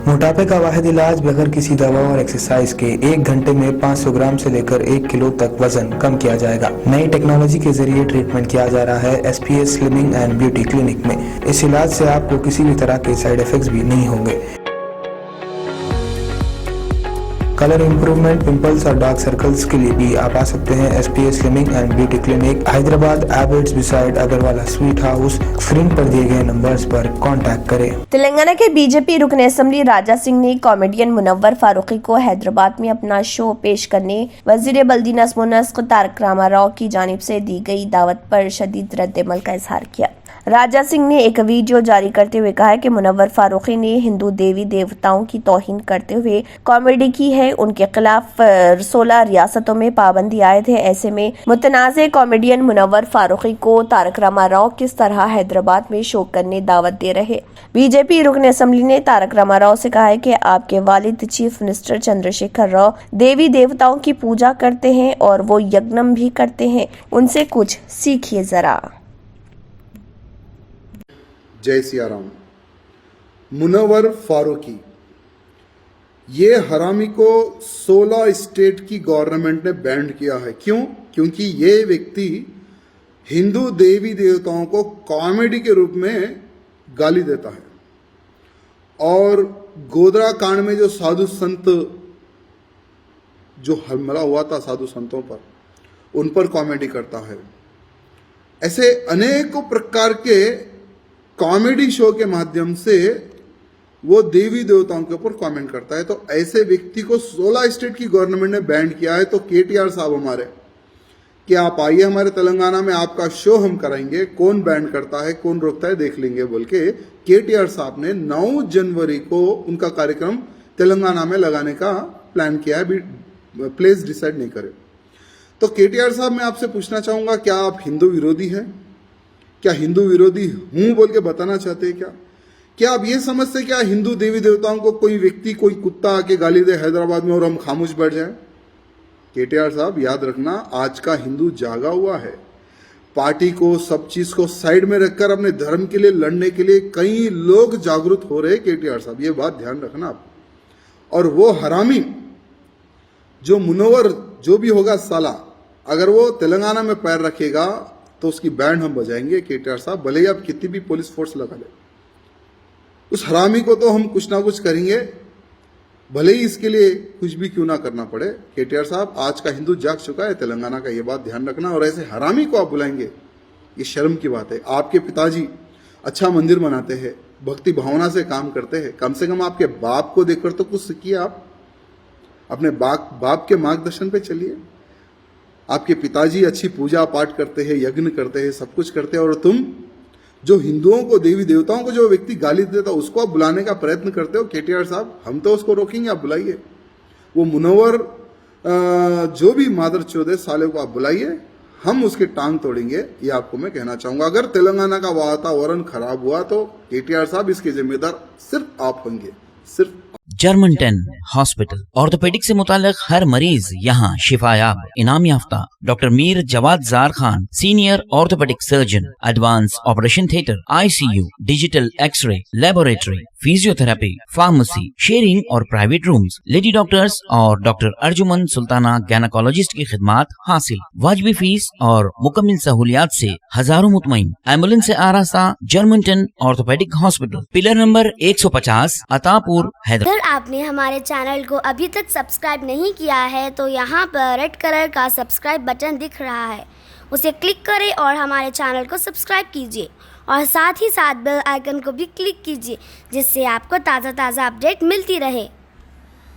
मोटापे का वाहिद इलाज बगैर किसी दवा और एक्सरसाइज के 1 घंटे में 500 ग्राम से लेकर 1 किलो तक वजन कम किया जाएगा। नई टेक्नोलॉजी के जरिए ट्रीटमेंट किया जा रहा है SPS slimming and beauty clinic में। इस इलाज से आपको किसी भी तरह के साइड इफेक्ट्स भी नहीं होंगे। कलर इंप्रूवमेंट, पिंपल्स और डार्क सर्कल्स के लिए भी आप आ सकते हैं SPS slimming and beauty clinic, Hyderabad, Abids beside Agarwala sweet house. Screen पर दिए गए नंबर्स पर कांटेक्ट करें। तेलंगाना के बीजेपी रुकन असेंबली राजा सिंह ने कॉमेडियन मुनव्वर फारूकी को हैदराबाद में अपना शो पेश करने वजीर बल्दी नज़्म व नस्क तारक रामाराव की जानिब से दी गई दावत पर शदीद रद्द-ए-अमल का इजहार किया। राजा सिंह ने एक वीडियो जारी करते हुए कहा कि मुनव्वर फारूकी ने हिंदू देवी देवताओं की तौहीन करते हुए कॉमेडी की है। उनके खिलाफ 16 रियासतों में पाबंदी आयद है। ऐसे में मुतनाज़े कॉमेडियन मुनव्वर फारूकी को तारक रामाराव किस तरह हैदराबाद में शो करने दावत दे रहे। बीजेपी रुकन असेंबली ने तारक रामाराव से कहा है कि आपके वालिद चीफ मिनिस्टर चंद्रशेखर राव देवी देवताओं की पूजा करते हैं और वो यज्ञम भी करते हैं, उनसे कुछ सीखिए जरा। जय सिया राम। मुनव्वर फारूकी, ये हरामी को 16 स्टेट की गवर्नमेंट ने बैंड किया है। क्यों? क्योंकि ये व्यक्ति हिंदू देवी देवताओं को कॉमेडी के रूप में गाली देता है और गोधरा कांड में जो साधु संत जो हमला हुआ था साधु संतों पर, उन पर कॉमेडी करता है। ऐसे अनेकों प्रकार के कॉमेडी शो के माध्यम से वो देवी देवताओं के ऊपर कमेंट करता है। तो ऐसे व्यक्ति को 16 स्टेट की गवर्नमेंट ने बैंड किया है। तो KTR साहब हमारे कि आप आइए हमारे तेलंगाना में, आपका शो हम कराएंगे, कौन बैंड करता है कौन रोकता है देख लेंगे बोल के KTR साहब ने 9 जनवरी को उनका कार्यक्रम तेलंगाना में लगाने का प्लान किया है। प्लेस डिसाइड नहीं करे। तो KTR साहब, मैं आपसे पूछना चाहूंगा, क्या आप हिंदू विरोधी हैं? क्या हिंदू विरोधी हूं बोल के बताना चाहते हैं? क्या आप ये समझते क्या हिंदू देवी देवताओं को कोई व्यक्ति, कोई कुत्ता आके गाली दे हैदराबाद में और हम खामोश बैठ जाएं? KTR साहब, याद रखना, आज का हिंदू जागा हुआ है। पार्टी को, सब चीज को साइड में रखकर अपने धर्म के लिए लड़ने के लिए कई लोग जागरूक हो रहे हैं। KTR साहब, ये बात ध्यान रखना आप। और वो हरामी जो मुनव्वर जो भी होगा साला, अगर वो तेलंगाना में पैर रखेगा तो उसकी बैंड हम बजाएंगे। KTR साहब, भले ही आप कितनी भी पुलिस फोर्स लगा ले, उस हरामी को तो हम कुछ ना कुछ करेंगे, भले ही इसके लिए कुछ भी क्यों ना करना पड़े। KTR साहब, आज का हिंदू जाग चुका है तेलंगाना का, ये बात ध्यान रखना। और ऐसे हरामी को आप बुलाएंगे, ये शर्म की बात है। आपके पिताजी अच्छा मंदिर बनाते हैं, भक्ति भावना से काम करते हैं, कम से कम आपके बाप को देखकर तो कुछ सीखिए। आप अपने बाप के मार्गदर्शन पे चलिए। आपके पिताजी अच्छी पूजा पाठ करते हैं, यज्ञ करते हैं, सब कुछ करते हैं, और तुम जो हिंदुओं को, देवी देवताओं को जो व्यक्ति गाली देता है उसको आप बुलाने का प्रयत्न करते हो। KTR साहब, हम तो उसको रोकेंगे, आप बुलाइए। वो मुनव्वर जो भी मादर चौधरी साले को आप बुलाइए, हम उसके टांग तोड़ेंगे। ये आपको मैं कहना चाहूंगा। अगर तेलंगाना का वातावरण खराब हुआ तो KTR साहब, इसके जिम्मेदार सिर्फ आप होंगे, सिर्फ। जर्मन 10 हॉस्पिटल, ऑर्थोपेडिक से मुताल्लिक हर मरीज यहाँ शिफायाब। इनाम याफ्ता doctor Mir Jawad Zar Khan, senior orthopaedic surgeon, advance operation theatre, ICU, digital x-ray, laboratory, physiotherapy, pharmacy, sharing और प्राइवेट रूम्स, लेडी डॉक्टर्स और डॉक्टर अर्जुमन सुल्ताना गैनाकोलॉजिस्ट की खिदमात हासिल। वाजबी फीस और मुकम्मल सहूलियात से हजारों मुतमईन। एम्बुलेंस से आरास्ता German 10 orthopaedic hospital, pillar number 150, Attapur, Hyderabad. अगर आपने हमारे चैनल को अभी तक सब्सक्राइब नहीं किया है तो यहाँ पर रेड कलर का सब्सक्राइब बटन दिख रहा है, उसे क्लिक करें और हमारे चैनल को सब्सक्राइब कीजिए और साथ ही साथ बेल आइकन को भी क्लिक कीजिए, जिससे आपको ताज़ा अपडेट मिलती रहे।